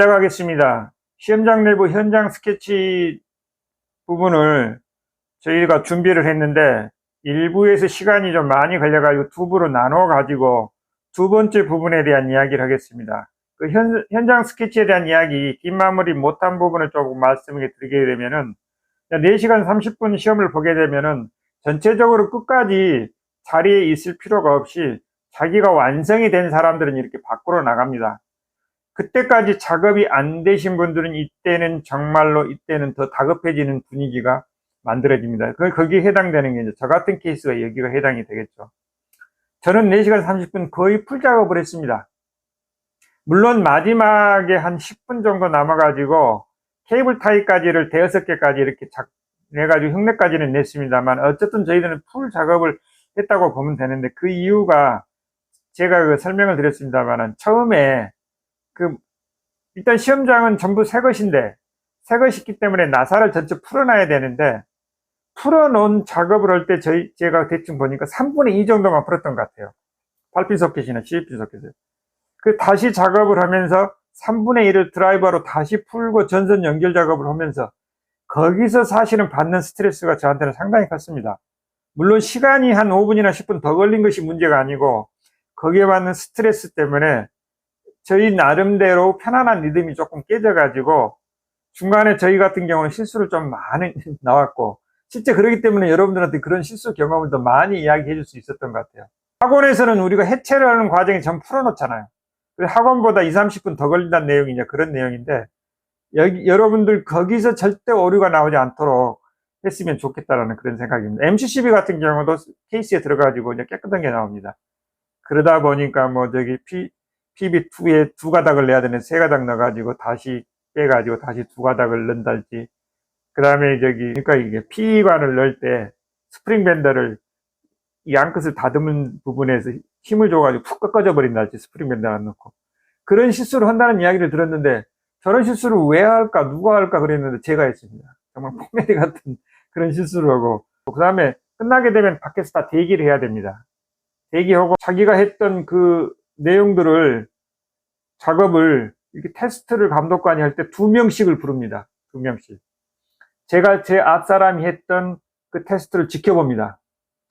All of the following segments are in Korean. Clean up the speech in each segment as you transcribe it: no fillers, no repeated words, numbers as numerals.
시작하겠습니다. 시험장 내부 현장 스케치 부분을 저희가 준비를 했는데 일부에서 시간이 좀 많이 걸려가지고 두 부로 나눠 가지고 두 번째 부분에 대한 이야기를 하겠습니다. 그 현장 스케치에 대한 이야기, 긴 마무리 못한 부분을 조금 말씀을 드리게 되면은 4시간 30분 시험을 보게 되면은 전체적으로 끝까지 자리에 있을 필요가 없이 자기가 완성이 된 사람들은 이렇게 밖으로 나갑니다. 그때까지 작업이 안 되신 분들은 이때는 정말로 이때는 더 다급해지는 분위기가 만들어집니다. 거기에 해당되는 게 이제 저 같은 케이스가 여기가 해당이 되겠죠. 저는 4시간 30분 거의 풀 작업을 했습니다. 물론 마지막에 한 10분 정도 남아가지고 케이블 타이까지를 대여섯 개까지 이렇게 내가지고 흉내까지는 냈습니다만 어쨌든 저희들은 풀 작업을 했다고 보면 되는데 그 이유가 제가 그 설명을 드렸습니다만 처음에 일단 시험장은 전부 새 것인데 새 것이기 때문에 나사를 전체 풀어놔야 되는데 풀어놓은 작업을 할 때 제가 대충 보니까 3분의 2 정도만 풀었던 것 같아요. 8핀 소켓이나 12핀 소켓을. 다시 작업을 하면서 3분의 1을 드라이버로 다시 풀고 전선 연결 작업을 하면서 거기서 사실은 받는 스트레스가 저한테는 상당히 컸습니다. 물론 시간이 한 5분이나 10분 더 걸린 것이 문제가 아니고 거기에 받는 스트레스 때문에 저희 나름대로 편안한 리듬이 조금 깨져가지고 중간에 저희 같은 경우는 실수를 좀 많이 나왔고 실제 그러기 때문에 여러분들한테 그런 실수 경험을 더 많이 이야기해 줄 수 있었던 것 같아요. 학원에서는 우리가 해체를 하는 과정이 전 풀어놓잖아요. 학원보다 20, 30분 더 걸린다는 내용이 이제 그런 내용인데 여러분들 거기서 절대 오류가 나오지 않도록 했으면 좋겠다라는 그런 생각입니다. MCCB 같은 경우도 케이스에 들어가지고 이제 깨끗한 게 나옵니다. 그러다 보니까 PB2에 두 가닥을 내야 되는 세 가닥 넣어가지고 다시 빼가지고 다시 두 가닥을 넣는달지. 그 다음에 그러니까 이게 PE관을 넣을 때 스프링 밴더를 이 양끝을 다듬은 부분에서 힘을 줘가지고 푹 꺾어져 버린달지 스프링 밴더 안 넣고. 그런 실수를 한다는 이야기를 들었는데 저런 실수를 왜 할까, 누가 할까 그랬는데 제가 했습니다. 정말 코미디 같은 그런 실수를 하고. 그 다음에 끝나게 되면 밖에서 다 대기를 해야 됩니다. 대기하고 자기가 했던 그 내용들을 작업을 이렇게 테스트를 감독관이 할 때 2명씩을 부릅니다. 2명씩. 제가 제 앞사람이 했던 그 테스트를 지켜봅니다.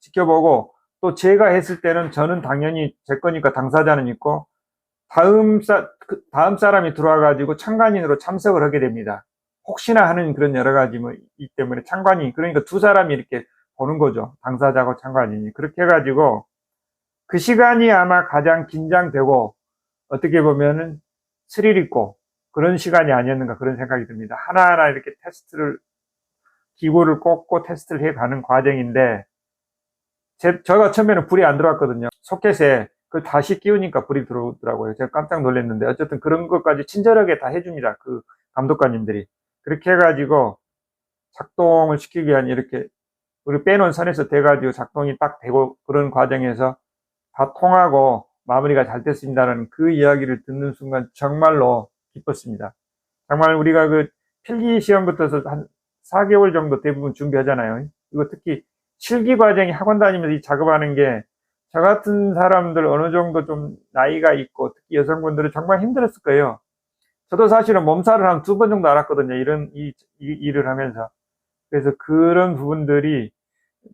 지켜보고 또 제가 했을 때는 저는 당연히 제 거니까 당사자는 있고 다음 사람이 들어와가지고 참관인으로 참석을 하게 됩니다. 혹시나 하는 그런 여러 가지 이 때문에 참관인, 그러니까 두 사람이 이렇게 보는 거죠. 당사자하고 참관인이. 그렇게 해가지고 그 시간이 아마 가장 긴장되고 어떻게 보면은 스릴 있고 그런 시간이 아니었는가 그런 생각이 듭니다. 하나하나 이렇게 기구를 꽂고 테스트를 해가는 과정인데 저가 처음에는 불이 안 들어왔거든요. 소켓에 그걸 다시 끼우니까 불이 들어오더라고요. 제가 깜짝 놀랐는데 어쨌든 그런 것까지 친절하게 다 해줍니다. 그 감독관님들이. 그렇게 해가지고 작동을 시키기 위한 이렇게 우리 빼놓은 선에서 돼가지고 작동이 딱 되고 그런 과정에서 다 통하고 마무리가 잘 됐습니다라는 그 이야기를 듣는 순간 정말로 기뻤습니다. 정말 우리가 그 필기 시험부터 한 4개월 정도 대부분 준비하잖아요. 이거 특히 실기 과정이 학원 다니면서 이 작업하는 게 저 같은 사람들 어느 정도 좀 나이가 있고 특히 여성분들은 정말 힘들었을 거예요. 저도 사실은 몸살을 한 2번 정도 앓았거든요. 이 일을 하면서. 그래서 그런 부분들이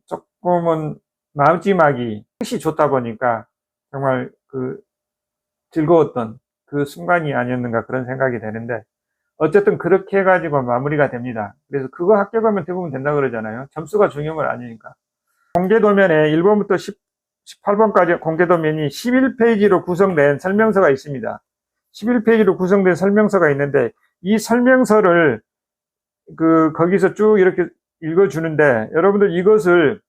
조금은 마지막이 끝이 좋다 보니까 정말 즐거웠던 그 순간이 아니었는가 그런 생각이 되는데 어쨌든 그렇게 해가지고 마무리가 됩니다. 그래서 그거 합격하면 대부분 된다 그러잖아요. 점수가 중요한 건 아니니까. 공개도면에 1번부터 18번까지 공개도면이 11페이지로 구성된 설명서가 있습니다. 11페이지로 구성된 설명서가 있는데 이 설명서를 거기서 쭉 이렇게 읽어주는데 여러분들 이것을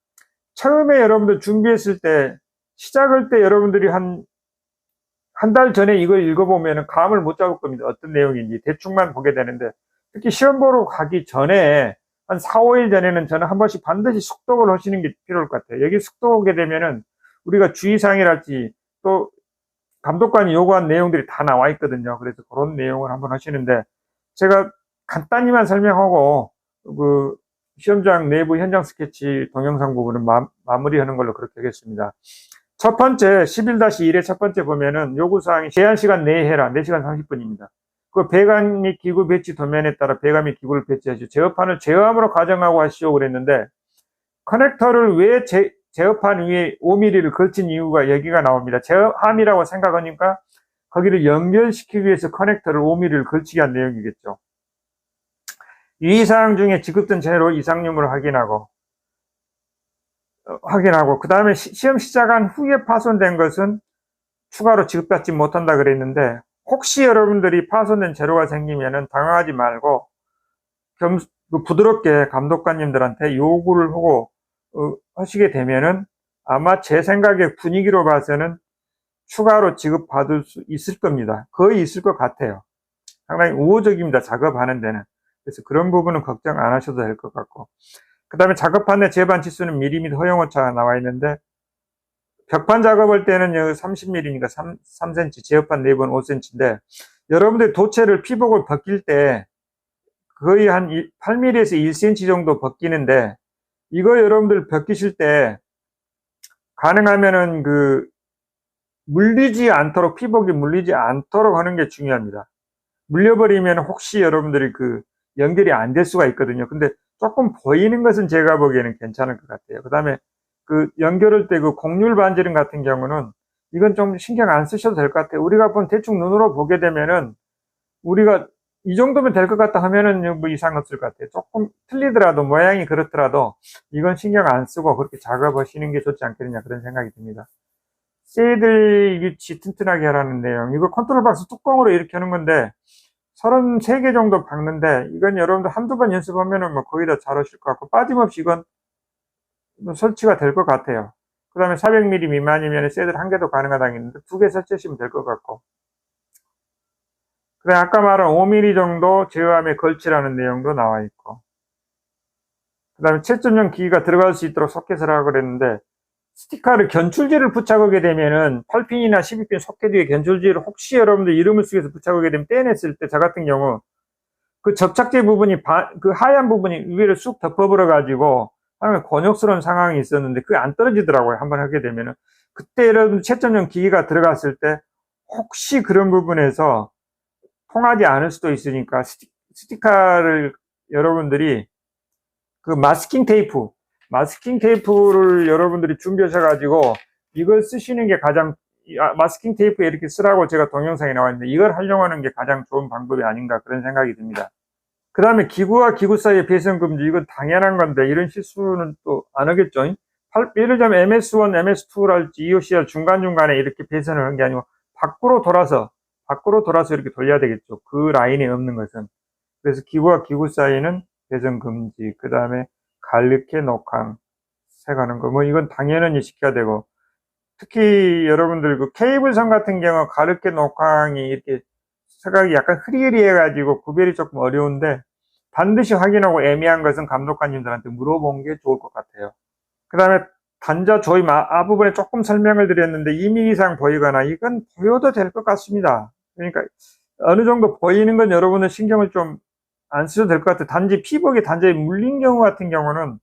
처음에 여러분들 준비했을 때 시작할 때 여러분들이 한 달 전에 이걸 읽어보면 감을 못 잡을 겁니다. 어떤 내용인지 대충만 보게 되는데 특히 시험 보러 가기 전에 한 4, 5일 전에는 저는 한 번씩 반드시 숙독을 하시는 게 필요할 것 같아요. 여기 숙독하게 되면은 우리가 주의사항이랄지 또 감독관이 요구한 내용들이 다 나와 있거든요. 그래서 그런 내용을 한번 하시는데 제가 간단히만 설명하고 시험장 내부 현장 스케치 동영상 부분은 마무리하는 걸로 그렇게 하겠습니다. 첫 번째 11-1의 첫 번째 보면은 요구사항이 제한시간 내에 해라. 4시간 30분입니다. 그 배관 및 기구 배치 도면에 따라 배관 및 기구를 배치하시오. 제어판을 제어함으로 가정하고 하시오 그랬는데, 커넥터를 왜 제어판 위에 5mm를 걸친 이유가 여기가 나옵니다. 제어함이라고 생각하니까 거기를 연결시키기 위해서 커넥터를 5mm를 걸치게 한 내용이겠죠. 유의사항 중에 지급된 재료 이상유무를 확인하고 그 다음에 시험 시작한 후에 파손된 것은 추가로 지급받지 못한다 그랬는데, 혹시 여러분들이 파손된 재료가 생기면은 당황하지 말고 부드럽게 감독관님들한테 요구를 하고 하시게 되면은 아마 제 생각에 분위기로 봐서는 추가로 지급받을 수 있을 겁니다. 거의 있을 것 같아요. 상당히 우호적입니다. 작업하는 데는. 그래서 그런 부분은 걱정 안 하셔도 될 것 같고, 그 다음에 작업판 내 제반 치수는 미리 및 허용오차가 나와 있는데, 벽판 작업할 때는 30mm니까 3cm, 제어판 4번 5cm인데, 여러분들 도체를 피복을 벗길 때 거의 한 8mm에서 1cm 정도 벗기는데, 이거 여러분들 벗기실 때 가능하면은 물리지 않도록, 피복이 물리지 않도록 하는 게 중요합니다. 물려버리면 혹시 여러분들이 연결이 안 될 수가 있거든요. 근데 조금 보이는 것은 제가 보기에는 괜찮을 것 같아요. 그 다음에 연결할 때 곡률 반지름 같은 경우는 이건 좀 신경 안 쓰셔도 될 것 같아요. 우리가 대충 눈으로 보게 되면은 우리가 이 정도면 될 것 같다 하면은 뭐 이상 없을 것 같아요. 조금 틀리더라도, 모양이 그렇더라도 이건 신경 안 쓰고 그렇게 작업하시는 게 좋지 않겠느냐, 그런 생각이 듭니다. 쉐이드 위치 튼튼하게 하라는 내용. 이거 컨트롤 박스 뚜껑으로 이렇게 하는 건데 33개 정도 박는데, 이건 여러분들 한두 번 연습하면은 뭐 거의 다 잘 하실 것 같고, 빠짐없이 이건 설치가 될 것 같아요. 그 다음에 400mm 미만이면 쉐이드 1개도 가능하다고 했는데 2개 설치하시면 될 것 같고, 그 다음에 아까 말한 5mm 정도 제어함에 걸치라는 내용도 나와 있고, 그 다음에 7.0 기기가 들어갈 수 있도록 소켓을 하라고 그랬는데, 스티커를 견출지를 부착하게 되면은 8핀이나 12핀 소켓 위에 견출지를 혹시 여러분들 이름을 쓰기위해서 부착하게 되면 떼냈을 때, 저 같은 경우 그 접착제 부분이 그 하얀 부분이 위를 쑥 덮어버려 가지고 하면 곤욕스러운 상황이 있었는데, 그게 안 떨어지더라고요. 한번 하게 되면은. 그때 여러분 7.0 기기가 들어갔을 때 혹시 그런 부분에서 통하지 않을 수도 있으니까, 스티커를 여러분들이 마스킹 테이프를 여러분들이 준비하셔가지고 이걸 쓰시는 게 가장, 마스킹 테이프 이렇게 쓰라고 제가 동영상에 나와 있는데, 이걸 활용하는 게 가장 좋은 방법이 아닌가, 그런 생각이 듭니다. 그 다음에 기구와 기구 사이의 배선 금지, 이건 당연한 건데 이런 실수는 또 안 하겠죠. 예를 들자면 MS1, MS2랄지 EOCR 중간중간에 이렇게 배선을 한 게 아니고 밖으로 돌아서 이렇게 돌려야 되겠죠. 그 라인에 없는 것은. 그래서 기구와 기구 사이는 배선 금지, 그 다음에 갈르케 녹항 세가는 거, 뭐 이건 당연히 지켜야 되고, 특히 여러분들 케이블선 같은 경우 가르케 녹항이 이렇게 색각이 약간 흐리흐리해 가지고 구별이 조금 어려운데, 반드시 확인하고 애매한 것은 감독관님들한테 물어본 게 좋을 것 같아요. 그 다음에 단자 조임 앞부분에 조금 설명을 드렸는데 2mm 이상 보이거나, 이건 보여도 될 것 같습니다. 그러니까 어느 정도 보이는 건 여러분은 신경을 좀 안 쓰셔도 될 것 같아요. 단지 피복이 단자에 물린 경우 같은 경우는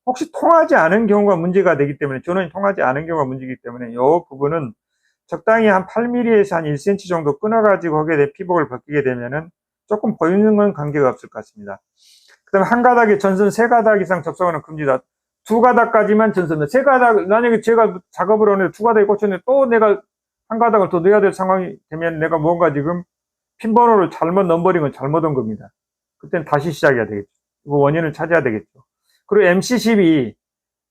혹시 통하지 않은 경우가 문제가 되기 때문에, 전원이 통하지 않은 경우가 문제이기 때문에 이 부분은 적당히 한 8mm에서 한 1cm 정도 끊어가지고 하게 돼 피복을 벗기게 되면은 조금 보이는 건 관계가 없을 것 같습니다. 그 다음에 한 가닥에 전선 3가닥 이상 접속하는 금지다. 2가닥까지만 전선, 3가닥, 만약에 제가 작업을 하는데 2가닥이 꽂혔는데 또 내가 한 가닥을 더 넣어야 될 상황이 되면 내가 뭔가 지금 핀번호를 잘못 넘버린 건 잘못한 겁니다. 그때는 다시 시작해야 되겠죠. 그 원인을 찾아야 되겠죠. 그리고 MC12,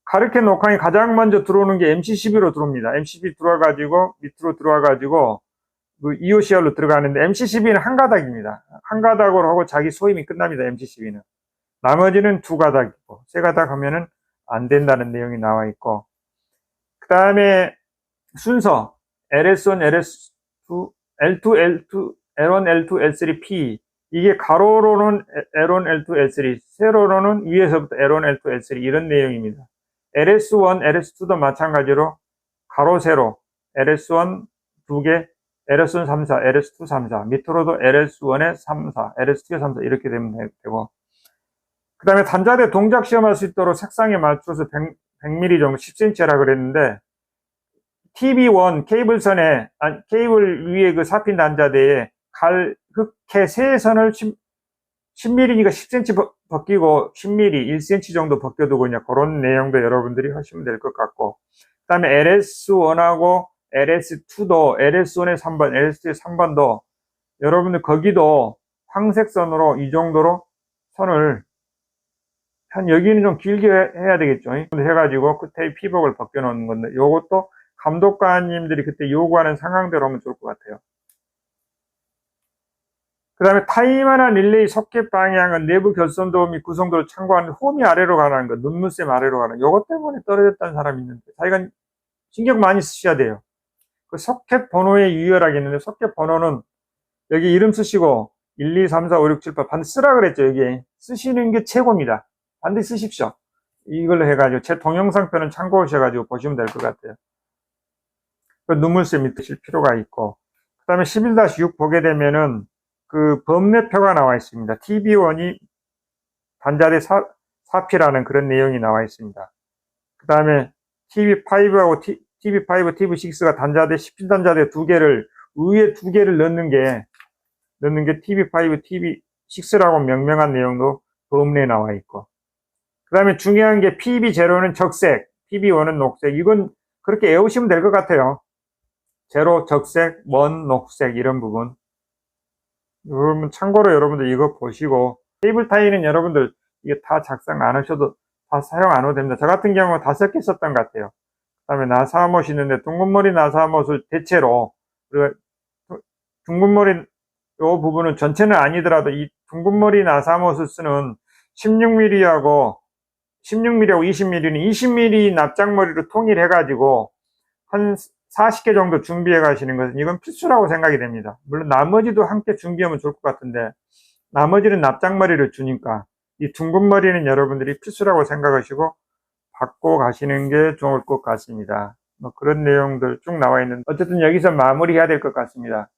가르케 녹항이 가장 먼저 들어오는 게 MC12로 들어옵니다. MC12 들어와가지고 밑으로 들어와가지고 EOCR로 들어가는데, MC12는 한 가닥입니다. 한 가닥으로 하고 자기 소임이 끝납니다. MC12는. 나머지는 2가닥이고 3가닥 하면은 안 된다는 내용이 나와 있고, 그 다음에 순서 LS1, LS2, L2, L2, L1, L2, L3, P, 이게 가로로는 L1, L2, L3, 세로로는 위에서부터 L1, L2, L3 이런 내용입니다. LS1, LS2도 마찬가지로 가로 세로 LS1 2개, LS1 3, 4, LS2 3, 4, 밑으로도 LS1에 3, 4, LS2에 3, 4 이렇게 되면 되고, 그 다음에 단자대 동작 시험할 수 있도록 색상에 맞춰서 100mm 정도 10cm라 그랬는데, TB1 케이블선에, 케이블 위에 4핀 단자대에 흑해 세선을 10mm니까 10cm 벗기고 10mm, 1cm 정도 벗겨두고 그냥 그런 내용도 여러분들이 하시면 될 것 같고, 그 다음에 LS1하고 LS2도 LS1의 3번, LS2의 3번도 여러분들 거기도 황색선으로 이 정도로 선을 한 여기는 좀 길게 해야 되겠죠. 해가지고 끝에 피복을 벗겨 놓는 건데, 요것도 감독관님들이 그때 요구하는 상황대로 하면 좋을 것 같아요. 그 다음에 타이머나 릴레이 소켓 방향은 내부 결선도 및 구성도를 참고하는 홈이 아래로 가는 거, 눈물샘 아래로 가는 거, 요것 때문에 떨어졌다는 사람이 있는데, 자기가 신경 많이 쓰셔야 돼요. 그 소켓 번호에 유의하라고 했는데, 소켓 번호는 여기 이름 쓰시고 1, 2, 3, 4, 5, 6, 7, 8 반드시 쓰라 그랬죠. 여기 쓰시는 게 최고입니다. 반드시 쓰십시오. 이걸로 해가지고 제 동영상편은 참고하셔가지고 보시면 될 것 같아요. 그 눈물샘이 뜨실 필요가 있고, 그 다음에 11-6 보게 되면은 그 범례표가 나와 있습니다. TB1이 단자대 4P라는 그런 내용이 나와 있습니다. 그 다음에 TB5하고 TB5, TB6가 단자대 10단자대 두 개를 위에 두 개를 넣는 게 TB5, TB6라고 명명한 내용도 범례에 나와 있고, 그 다음에 중요한 게 PB0는 적색, PB1은 녹색. 이건 그렇게 외우시면 될 것 같아요. 제로 적색, 원 녹색 이런 부분. 여러분 참고로 여러분들 이거 보시고, 케이블 타이는 여러분들 이게 다 작성 안 하셔도 다 사용 안 해도 됩니다. 저 같은 경우는 5개 썼던 것 같아요. 그 다음에 나사못이 있는데 둥근머리 나사못을 대체로, 둥근머리 요 부분은 전체는 아니더라도 이 둥근머리 나사못을 쓰는 16mm하고 20mm는 20mm 납작머리로 통일해가지고 한 40개 정도 준비해 가시는 것은 이건 필수라고 생각이 됩니다. 물론 나머지도 함께 준비하면 좋을 것 같은데, 나머지는 납작머리를 주니까 이 둥근머리는 여러분들이 필수라고 생각하시고 받고 가시는 게 좋을 것 같습니다. 뭐 그런 내용들 쭉 나와 있는데, 어쨌든 여기서 마무리해야 될 것 같습니다.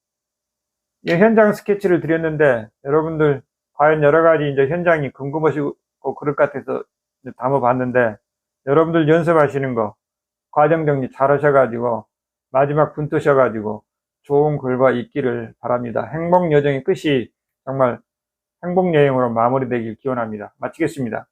이 현장 스케치를 드렸는데 여러분들 과연 여러 가지 이제 현장이 궁금하시고 그럴 것 같아서 담아봤는데, 여러분들 연습하시는 거 과정 정리 잘 하셔가지고 마지막 분 뜨셔가지고 좋은 결과 있기를 바랍니다. 행복 여정의 끝이 정말 행복 여행으로 마무리되길 기원합니다. 마치겠습니다.